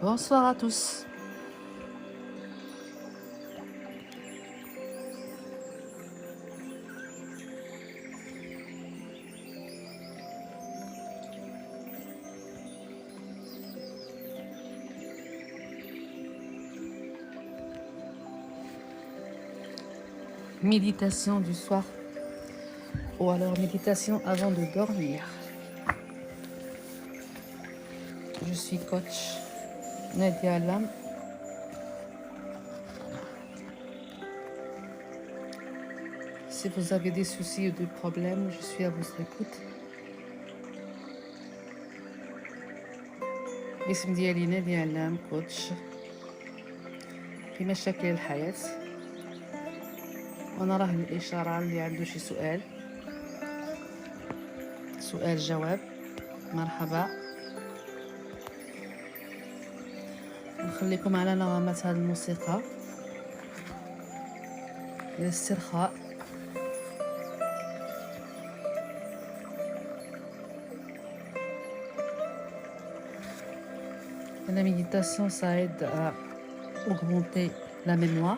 Bonsoir à tous. Méditation du soir ou alors méditation avant de dormir. Je suis coach Nadia Lam. Si vous avez des soucis ou des problèmes, je suis à votre écoute. اسم ديالي نادية علام كوتش في مشاكل الحياة. وانا راه الاشاره اللي عنده شي سؤال جواب مرحبا. نخليكم على نغمات هذه الموسيقى للاسترخاء. La méditation, ça aide à augmenter la mémoire.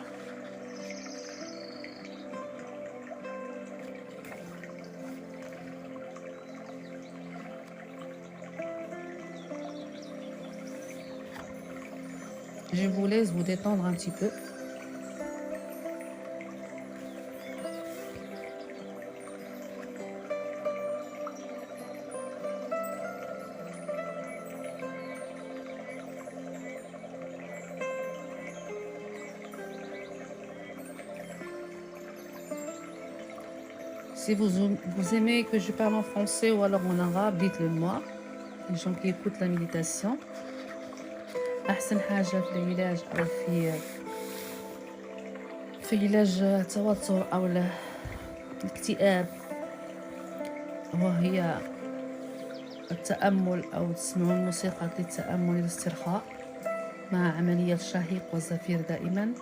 Je vous laisse vous détendre un petit peu. Si vous aimez que je parle en français ou alors en arabe, dites-le moi. Les gens qui écoutent la méditation. أحسن حاجة في العلاج أو في علاج التوتر أو الاكتئاب وهي التأمل أو تسمعون الموسيقى للتأمل والاسترخاء مع عملية الشهيق والزفير دائما.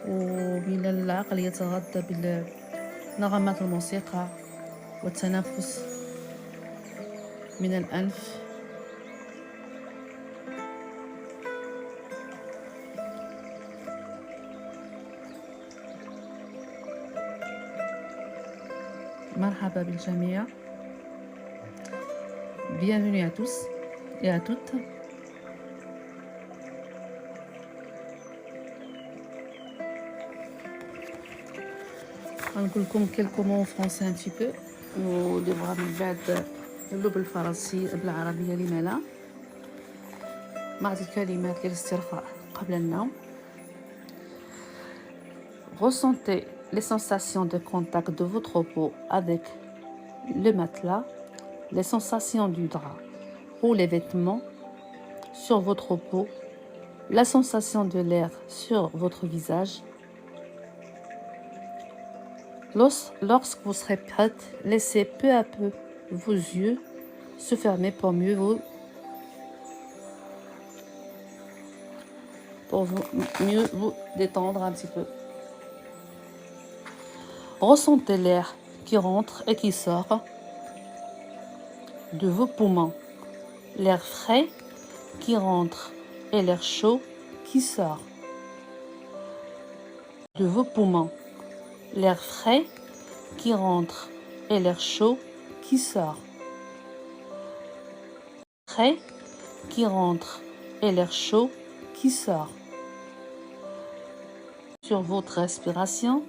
ومن العقل يتغذى بنغمات الموسيقى والتنفس من الأنف. مرحبا بالجميع. Bienvenue à tous et à toutes. غنقول لكم quelques mots en français un petit peu واللي بغا من بعد نقولو بالفرنسي بالعربية لما لا. بعض الكلمات للاسترخاء قبل النوم. Ressentez les sensations de contact de votre peau avec le matelas, les sensations du drap ou les vêtements sur votre peau, la sensation de l'air sur votre visage. Lorsque vous serez prête, laissez peu à peu vos yeux se fermer pour mieux vous détendre un petit peu. Ressentez l'air qui rentre et qui sort de vos poumons, l'air frais qui rentre et l'air chaud qui sort de vos poumons, l'air frais qui rentre et l'air chaud qui sort. Frais qui rentre et l'air chaud qui sort. Sur votre respiration,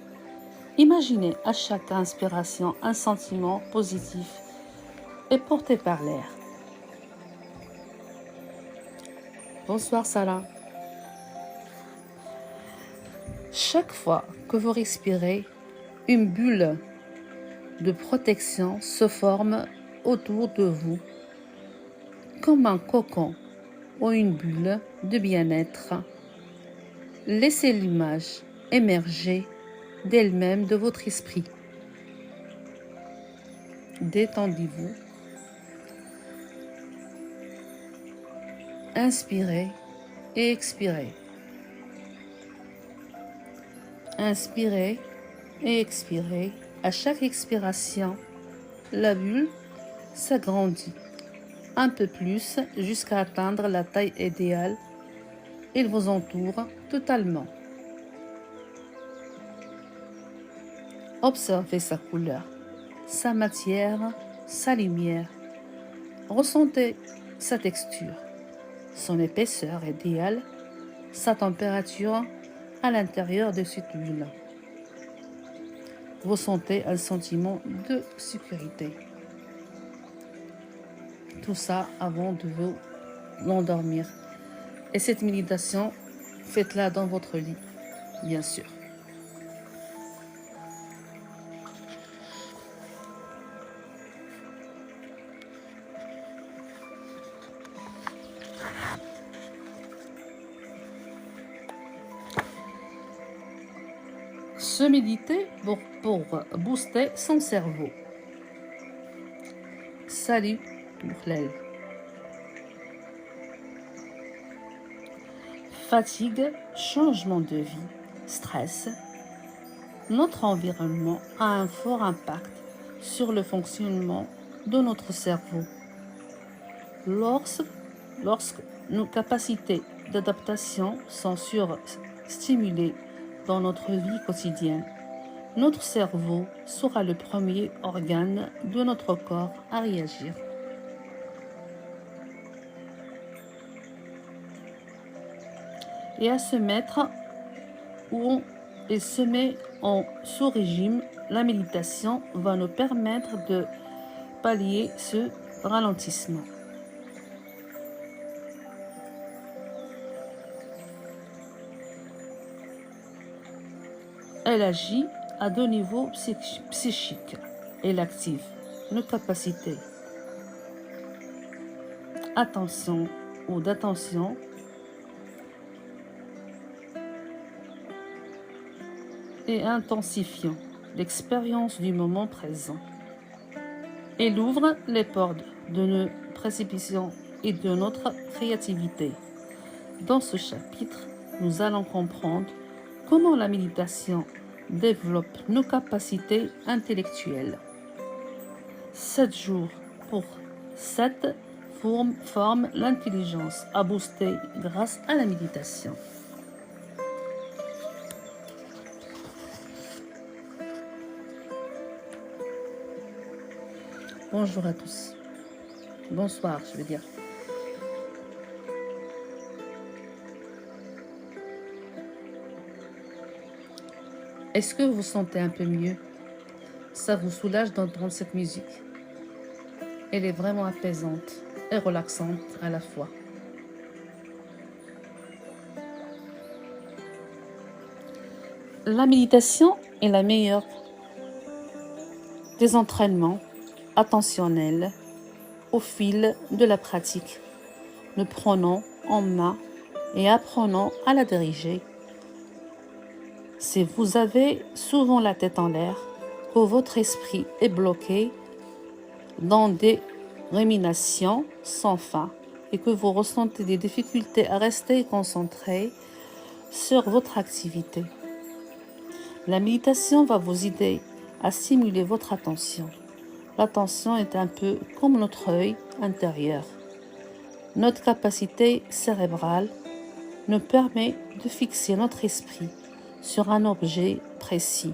imaginez à chaque inspiration un sentiment positif et porté par l'air. Bonsoir Salah. Chaque fois que vous respirez, une bulle de protection se forme autour de vous, comme un cocon ou une bulle de bien-être. Laissez l'image émerger d'elle-même de votre esprit. Détendez-vous. Inspirez et expirez. Inspirez et expirez. À chaque expiration, la bulle s'agrandit. un peu plus jusqu'à atteindre la taille idéale. Il vous entoure totalement. Observez sa couleur, sa matière, sa lumière. Ressentez sa texture, son épaisseur idéale, sa température à l'intérieur de cette bulle. Vous sentez un sentiment de sécurité. Tout ça avant de vous endormir. Et cette méditation, faites-la dans votre lit, bien sûr. Se méditer pour booster son cerveau. Salut pour l'aile. Fatigue, changement de vie, stress. Notre environnement a un fort impact sur le fonctionnement de notre cerveau. Lorsque nos capacités d'adaptation sont surstimulées dans notre vie quotidienne, notre cerveau sera le premier organe de notre corps à réagir. Et à se mettre et se met en sous-régime, la méditation va nous permettre de pallier ce ralentissement. Elle agit à deux niveaux psychiques. Elle active nos capacités attention ou d'attention et intensifiant l'expérience du moment présent. Elle ouvre les portes de nos précipitations et de notre créativité. Dans ce chapitre, nous allons comprendre comment la méditation développe nos capacités intellectuelles. 7 jours pour 7 forment l'intelligence à booster grâce à la méditation. Bonjour à tous. Bonsoir, je veux dire. Est-ce que vous sentez un peu mieux? Ça vous soulage d'entendre cette musique? Elle est vraiment apaisante et relaxante à la fois. La méditation est la meilleure des entraînements attentionnels au fil de la pratique. Nous prenons en main et apprenons à la diriger. Si vous avez souvent la tête en l'air, que votre esprit est bloqué dans des ruminations sans fin et que vous ressentez des difficultés à rester concentré sur votre activité, la méditation va vous aider à stimuler votre attention. L'attention est un peu comme notre œil intérieur. Notre capacité cérébrale nous permet de fixer notre esprit sur un objet précis.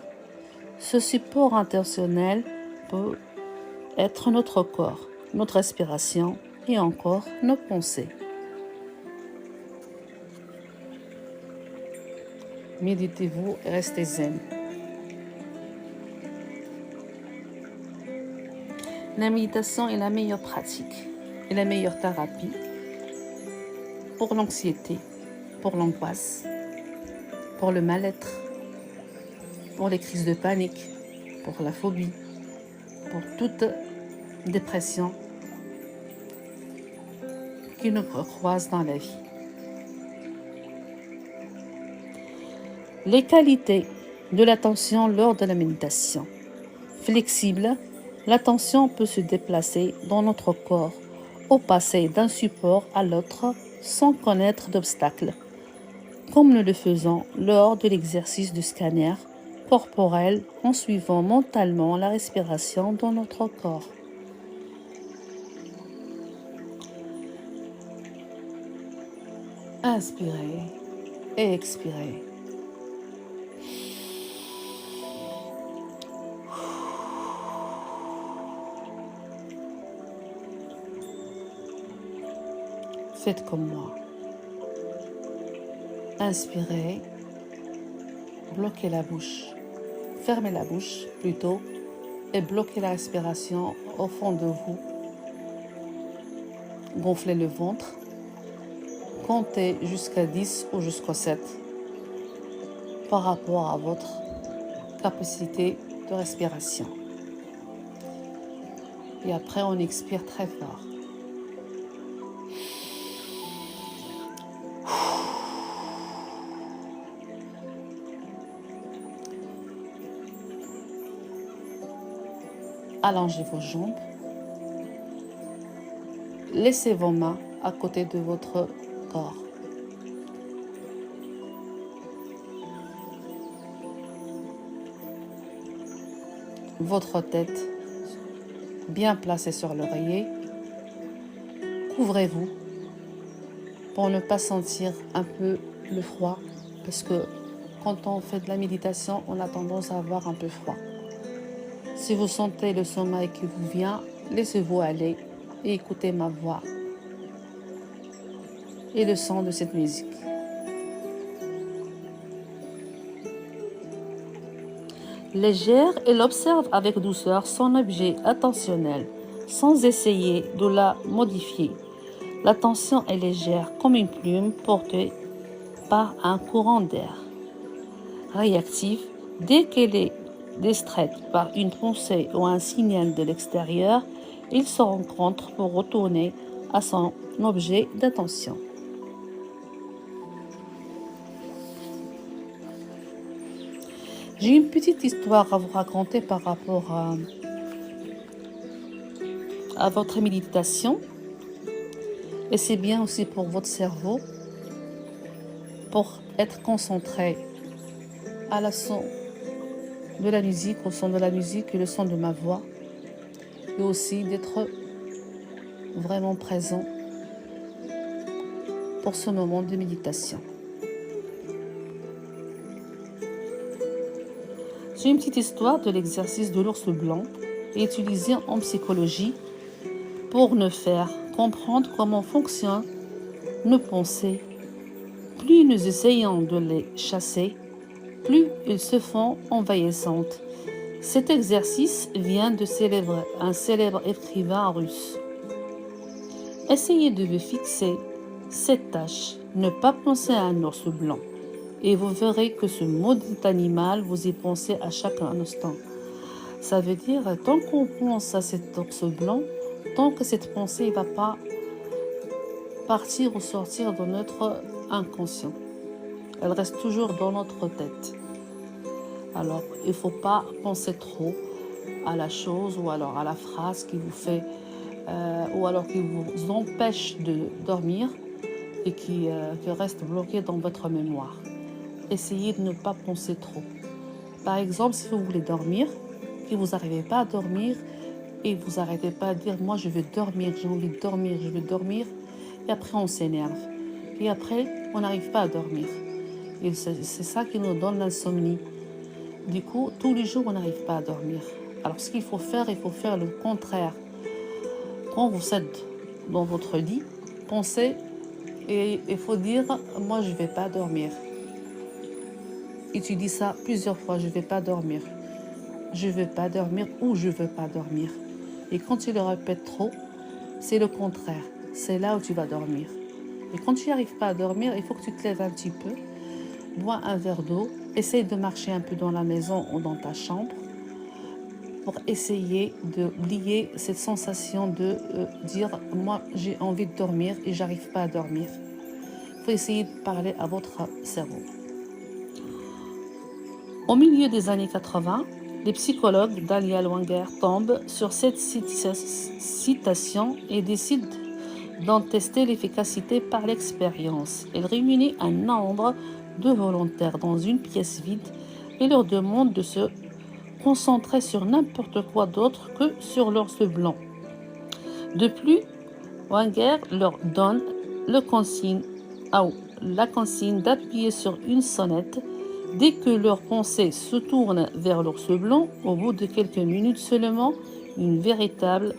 Ce support intentionnel peut être notre corps, notre respiration et encore nos pensées. Méditez-vous et restez zen. La méditation est la meilleure pratique et la meilleure thérapie pour l'anxiété, pour l'angoisse, pour le mal-être, pour les crises de panique, pour la phobie, pour toute dépression qui nous croise dans la vie. Les qualités de l'attention lors de la méditation. Flexible, l'attention peut se déplacer dans notre corps ou passer d'un support à l'autre sans connaître d'obstacles, comme nous le faisons lors de l'exercice du scanner corporel en suivant mentalement la respiration dans notre corps. Inspirez et expirez. Faites comme moi. Inspirez, bloquez la bouche. Fermez la bouche plutôt et bloquez la respiration au fond de vous. Gonflez le ventre. Comptez jusqu'à 10 ou jusqu'à 7 par rapport à votre capacité de respiration. Et après, on expire très fort. Allongez vos jambes. Laissez vos mains à côté de votre corps. Votre tête bien placée sur l'oreiller. Couvrez-vous pour ne pas sentir un peu le froid, parce que quand on fait de la méditation, on a tendance à avoir un peu froid. Si vous sentez le sommeil qui vous vient, laissez-vous aller et écoutez ma voix et le son de cette musique. Légère, elle observe avec douceur son objet attentionnel, sans essayer de la modifier. L'attention est légère comme une plume portée par un courant d'air. Réactive, dès qu'elle est distraite par une pensée ou un signal de l'extérieur, il se rencontre pour retourner à son objet d'attention. J'ai une petite histoire à vous raconter par rapport à votre méditation. Et c'est bien aussi pour votre cerveau, pour être concentré à la son de la musique, au son de la musique et le son de ma voix. Et aussi d'être vraiment présent pour ce moment de méditation. J'ai une petite histoire de l'exercice de l'ours blanc utilisé en psychologie pour nous faire comprendre comment fonctionnent nos pensées. Plus nous essayons de les chasser, plus ils se font envahissantes. Cet exercice vient de un célèbre écrivain russe. Essayez de vous fixer cette tâche, ne pas penser à un ours blanc, et vous verrez que ce maudit animal, vous y pensez à chaque instant. Ça veut dire, tant qu'on pense à cet ours blanc, tant que cette pensée ne va pas partir ou sortir de notre inconscient. Elle reste toujours dans notre tête. Alors, il ne faut pas penser trop à la chose ou alors à la phrase qui vous fait, ou alors qui vous empêche de dormir et qui reste bloquée dans votre mémoire. Essayez de ne pas penser trop. Par exemple, si vous voulez dormir, que vous n'arrivez pas à dormir et vous n'arrêtez pas à dire « moi je vais dormir, j'ai envie de dormir, je vais dormir » et après on s'énerve. Et après, on n'arrive pas à dormir. Et c'est ça qui nous donne l'insomnie. Du coup, tous les jours, on n'arrive pas à dormir. Alors, ce qu'il faut faire, il faut faire le contraire. Quand vous êtes dans votre lit, pensez et il faut dire « moi, je ne vais pas dormir ». Et tu dis ça plusieurs fois, je ne vais pas dormir. Je ne veux pas dormir ou je ne veux pas dormir. Et quand tu le répètes trop, c'est le contraire. C'est là où tu vas dormir. Et quand tu n'arrives pas à dormir, il faut que tu te lèves un petit peu, bois un verre d'eau, essaye de marcher un peu dans la maison ou dans ta chambre pour essayer d'oublier cette sensation de dire « moi j'ai envie de dormir et j'arrive pas à dormir ». Il faut essayer de parler à votre cerveau. Au milieu des années 80, les psychologues Daniel Wenger tombent sur cette citation et décident d'en tester l'efficacité par l'expérience. Ils réunissent un nombre de volontaires dans une pièce vide et leur demandent de se concentrer sur n'importe quoi d'autre que sur l'ours blanc. De plus, Wenger leur donne le consigne la consigne d'appuyer sur une sonnette dès que leurs pensées se tournent vers l'ours blanc. Au bout de quelques minutes seulement, une véritable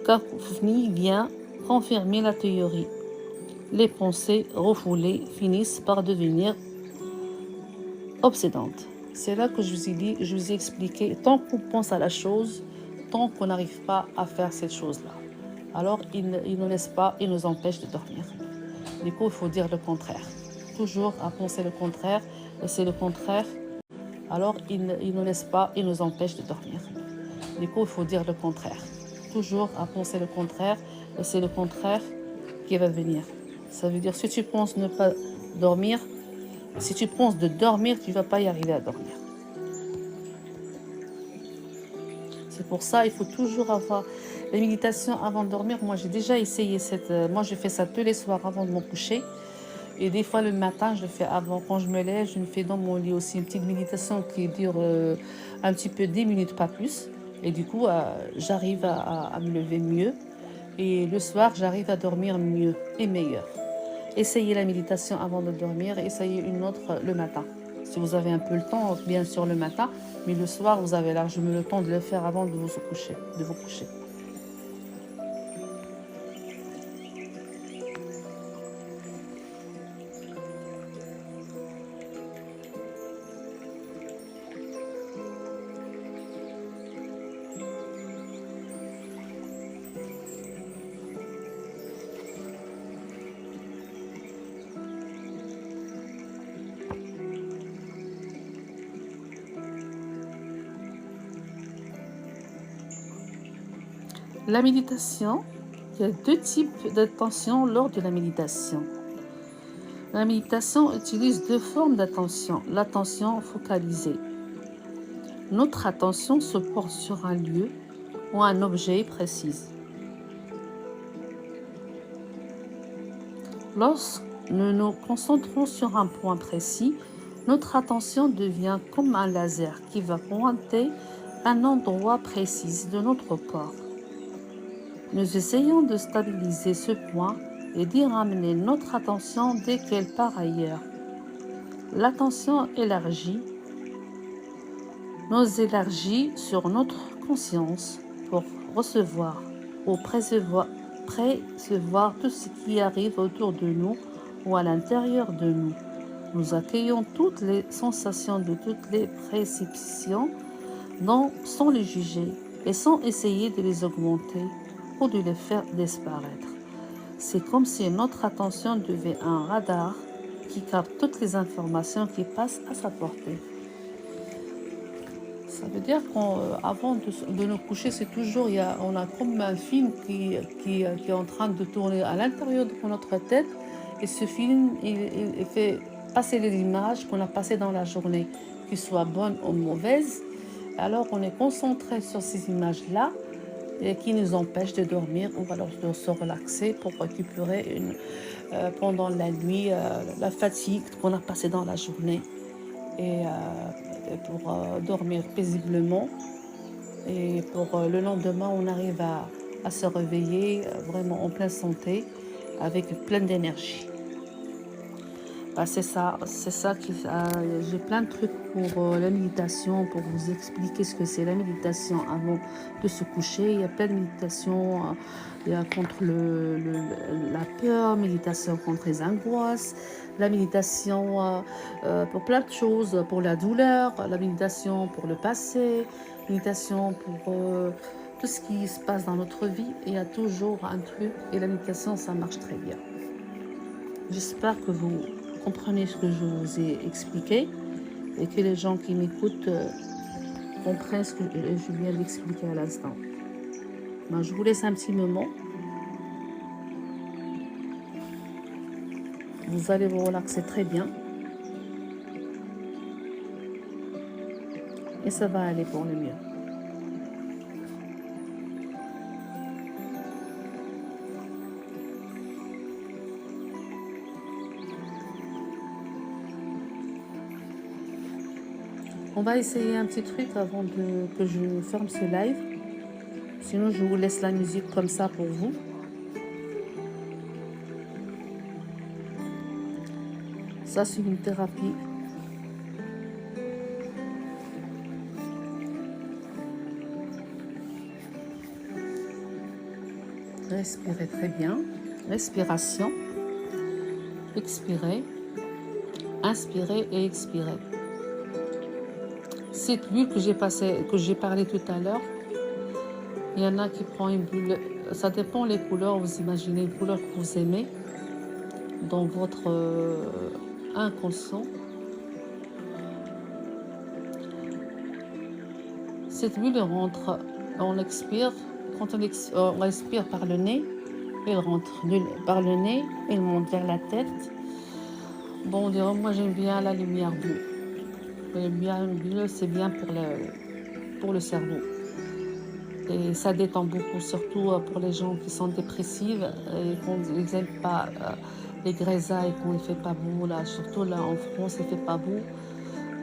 cacophonie vient confirmer la théorie. Les pensées refoulées finissent par devenir obsédantes. C'est là que je vous ai dit, je vous ai expliqué, tant qu'on pense à la chose, tant qu'on n'arrive pas à faire cette chose-là, alors il ne laisse pas, il nous empêche de dormir. Du coup, il faut dire le contraire. Toujours à penser le contraire, et c'est le contraire, alors il ne laisse pas, il nous empêche de dormir. Du coup, il faut dire le contraire. Toujours à penser le contraire, et c'est le contraire qui va venir. Ça veut dire, si tu penses ne pas dormir, si tu penses de dormir, tu ne vas pas y arriver à dormir. C'est pour ça, il faut toujours avoir la méditation avant de dormir. Moi, j'ai déjà essayé moi, je fais ça tous les soirs avant de me coucher. Et des fois, le matin, je le fais avant. Quand je me lève, je me fais dans mon lit aussi une petite méditation qui dure un petit peu 10 minutes, pas plus. Et du coup, j'arrive à me lever mieux. Et le soir, j'arrive à dormir mieux et meilleur. Essayez la méditation avant de dormir, essayez une autre le matin. Si vous avez un peu le temps, bien sûr le matin, mais le soir, vous avez largement le temps de le faire avant de vous coucher. La méditation, il y a deux types d'attention lors de la méditation. La méditation utilise deux formes d'attention. L'attention focalisée. Notre attention se porte sur un lieu ou un objet précis. Lorsque nous nous concentrons sur un point précis, notre attention devient comme un laser qui va pointer un endroit précis de notre corps. Nous essayons de stabiliser ce point et d'y ramener notre attention dès qu'elle part ailleurs. L'attention élargie nous élargit sur notre conscience pour recevoir ou percevoir tout ce qui arrive autour de nous ou à l'intérieur de nous. Nous accueillons toutes les sensations de toutes les perceptions sans les juger et sans essayer de les augmenter ou de les faire disparaître. C'est comme si notre attention devenait un radar qui capte toutes les informations qui passent à sa portée. Ça veut dire qu'avant de nous coucher, c'est toujours, on a comme un film qui est en train de tourner à l'intérieur de notre tête. Et ce film, il fait passer les images qu'on a passées dans la journée, qu'elles soient bonnes ou mauvaises. Alors, on est concentré sur ces images-là et qui nous empêchent de dormir ou alors de se relaxer pour récupérer pendant la nuit la fatigue qu'on a passée dans la journée. Et pour dormir paisiblement et pour le lendemain on arrive à se réveiller vraiment en pleine santé avec plein d'énergie. C'est ça j'ai plein de trucs pour la méditation, pour vous expliquer ce que c'est la méditation avant de se coucher. Il y a plein de méditations, il y a contre la peur, méditation contre les angoisses, la méditation pour plein de choses, pour la douleur, la méditation pour le passé, méditation pour tout ce qui se passe dans notre vie. Il y a toujours un truc et la méditation, ça marche très bien. J'espère que vous comprenez ce que je vous ai expliqué et que les gens qui m'écoutent comprennent ce que je viens d'expliquer à l'instant. Je vous laisse un petit moment. Vous allez vous relaxer très bien. Et ça va aller pour le mieux. On va essayer un petit truc avant que je ferme ce live. Sinon, je vous laisse la musique comme ça pour vous. Ça, c'est une thérapie. Respirez très bien. Respiration. Expirez. Inspirez et expirez. Cette bulle que j'ai parlé tout à l'heure, il y en a qui prend une bulle. Ça dépend les couleurs. Vous imaginez une couleur que vous aimez dans votre inconscient. Cette bulle rentre, on expire. Quand on respire par le nez, elle rentre par le nez, elle monte vers la tête. Bon, on dirait, moi j'aime bien la lumière bleue. La lumière bleue, c'est bien pour le cerveau. Et ça détend beaucoup, surtout pour les gens qui sont dépressifs et qu'ils n'aiment pas les grisailles quand il ne fait pas beau. Là, surtout là en France, il ne fait pas beau.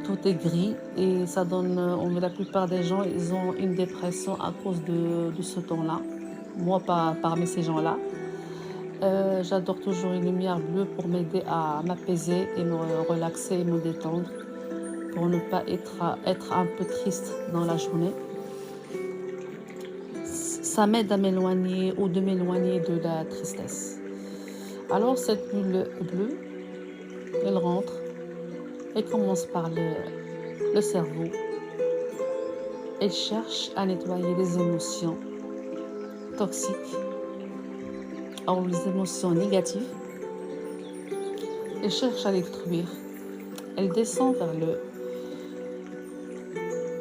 Tout est gris et ça donne, la plupart des gens, ils ont une dépression à cause de ce temps-là. Moi, pas parmi ces gens-là. J'adore toujours une lumière bleue pour m'aider à m'apaiser et me relaxer et me détendre, pour ne pas être un peu triste dans la journée. Ça m'aide à m'éloigner ou de m'éloigner de la tristesse. Alors cette bulle bleue, elle rentre et commence par le cerveau. Elle cherche à nettoyer les émotions toxiques, ou les émotions négatives. Elle cherche à les détruire. Elle descend vers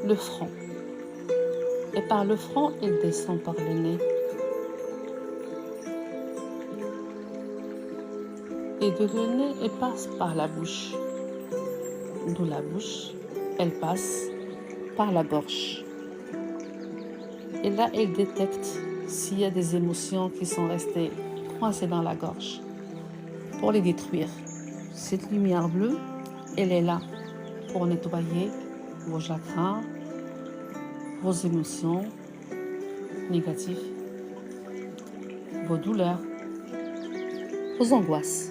le front. Et par le front, elle descend par le nez. Et de le nez, elle passe par la bouche. De la bouche, elle passe par la gorge. Et là, elle détecte s'il y a des émotions qui sont restées coincées dans la gorge pour les détruire. Cette lumière bleue, elle est là pour nettoyer vos chagrins, vos émotions négatives, vos douleurs, vos angoisses.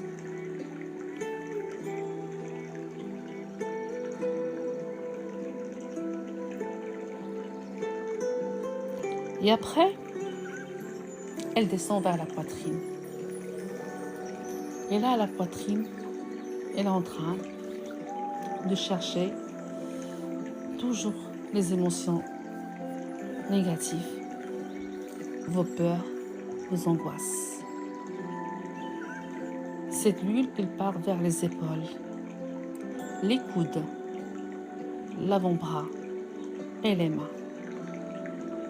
Et après, elle descend vers la poitrine. Et là, la poitrine, elle est en train de chercher toujours les émotions négatives, vos peurs, vos angoisses. Cette huile, elle part vers les épaules, les coudes, l'avant-bras et les mains.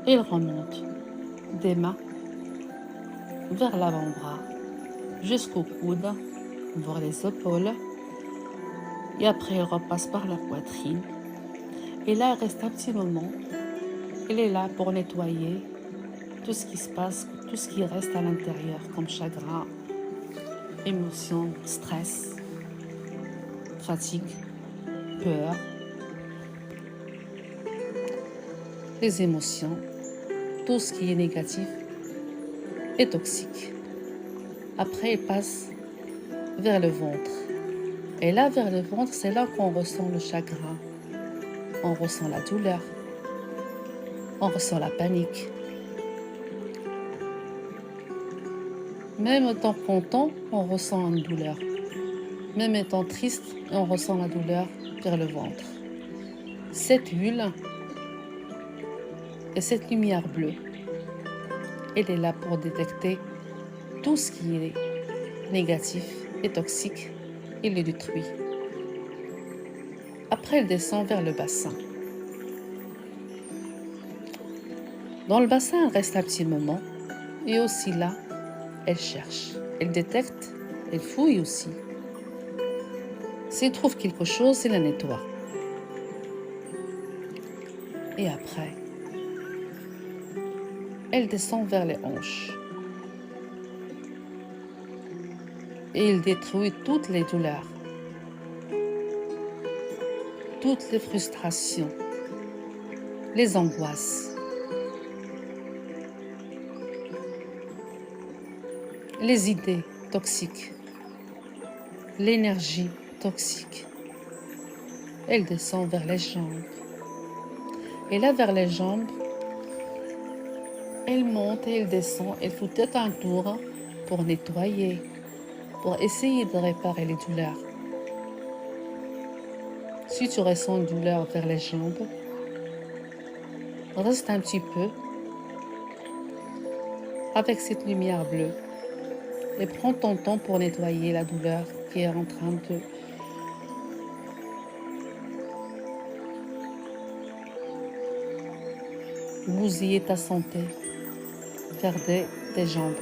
Elle remonte des mains vers l'avant-bras jusqu'au coude, vers les épaules. Et après, elle repasse par la poitrine. Et là, elle reste un petit moment. Elle est là pour nettoyer tout ce qui se passe, tout ce qui reste à l'intérieur, comme chagrin, émotion, stress, fatigue, peur, les émotions, tout ce qui est négatif et toxique. Après, elle passe vers le ventre. Et là, vers le ventre, c'est là qu'on ressent le chagrin, on ressent la douleur, on ressent la panique. Même étant content, on ressent une douleur. Même étant triste, on ressent la douleur vers le ventre. Cette huile et cette lumière bleue, elle est là pour détecter tout ce qui est négatif et toxique et le détruit. Après, elle descend vers le bassin. Dans le bassin, elle reste un petit moment et aussi là, elle cherche, elle détecte, elle fouille aussi. S'il trouve quelque chose, il la nettoie. Et après, elle descend vers les hanches. Et il détruit toutes les douleurs, toutes les frustrations, les angoisses, les idées toxiques, l'énergie toxique. Elle descend vers les jambes. Et là, vers les jambes, elle monte et elle descend. Elle fait tout un tour pour nettoyer, pour essayer de réparer les douleurs. Si tu ressens une douleur vers les jambes, reste un petit peu avec cette lumière bleue et prends ton temps pour nettoyer la douleur qui est en train de bousiller ta santé vers des jambes.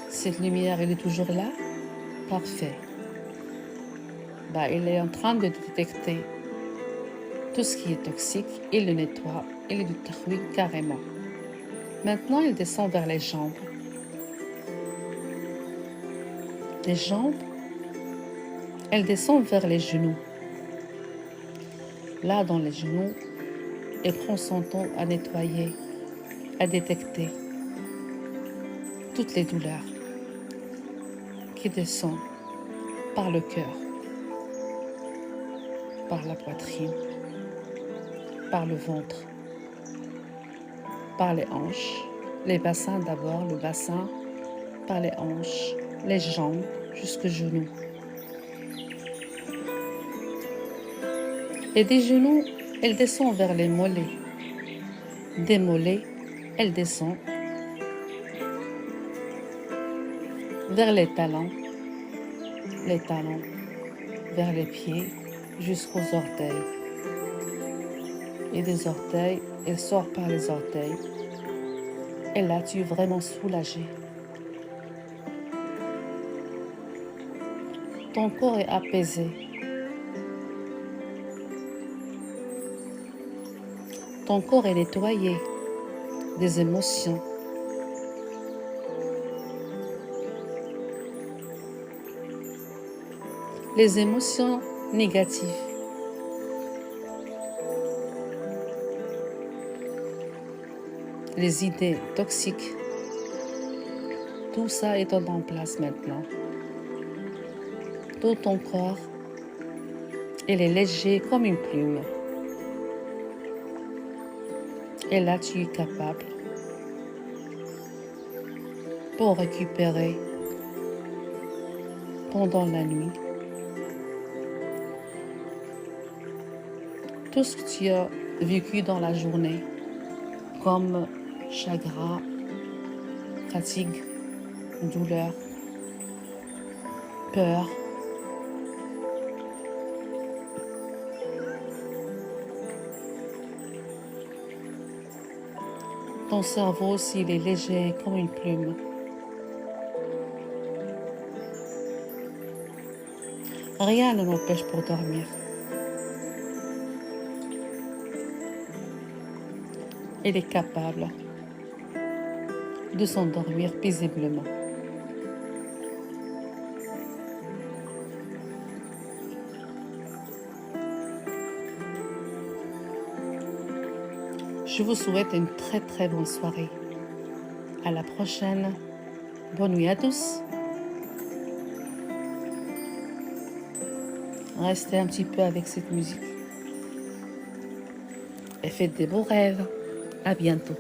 Cette lumière, elle est toujours là? Parfait. Elle est en train de détecter tout ce qui est toxique, il le nettoie, il le détruit carrément. Maintenant, il descend vers les jambes. Les jambes, elle descend vers les genoux. Là, dans les genoux, elle prend son temps à nettoyer, à détecter toutes les douleurs qui descendent par le cœur, par la poitrine, par le ventre, par les hanches, les bassins d'abord, le bassin, par les hanches, les jambes jusqu'aux genoux. Et des genoux, elle descend vers les mollets. Des mollets, elle descend vers les talons vers les pieds jusqu'aux orteils. Et des orteils, elle sort par les orteils. Et là, tu es vraiment soulagé. Ton corps est apaisé. Ton corps est nettoyé des émotions. Les émotions négatives. Les idées toxiques. Tout ça est en place maintenant. Tout ton corps, il est léger comme une plume. Et là, tu es capable pour récupérer pendant la nuit tout ce que tu as vécu dans la journée, comme chagrin, fatigue, douleur, peur. Ton cerveau aussi, il est léger comme une plume. Rien ne m'empêche pour dormir. Il est capable de s'endormir paisiblement. Je vous souhaite une très très bonne soirée. À la prochaine. Bonne nuit à tous. Restez un petit peu avec cette musique. Et faites des beaux rêves. À bientôt.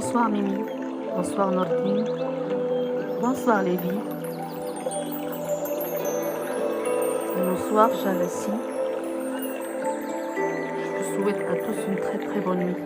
Bonsoir Mimi. Bonsoir Nordine. Bonsoir Lévi. Bonsoir Jalassi. Je vous souhaite à tous une très très bonne nuit.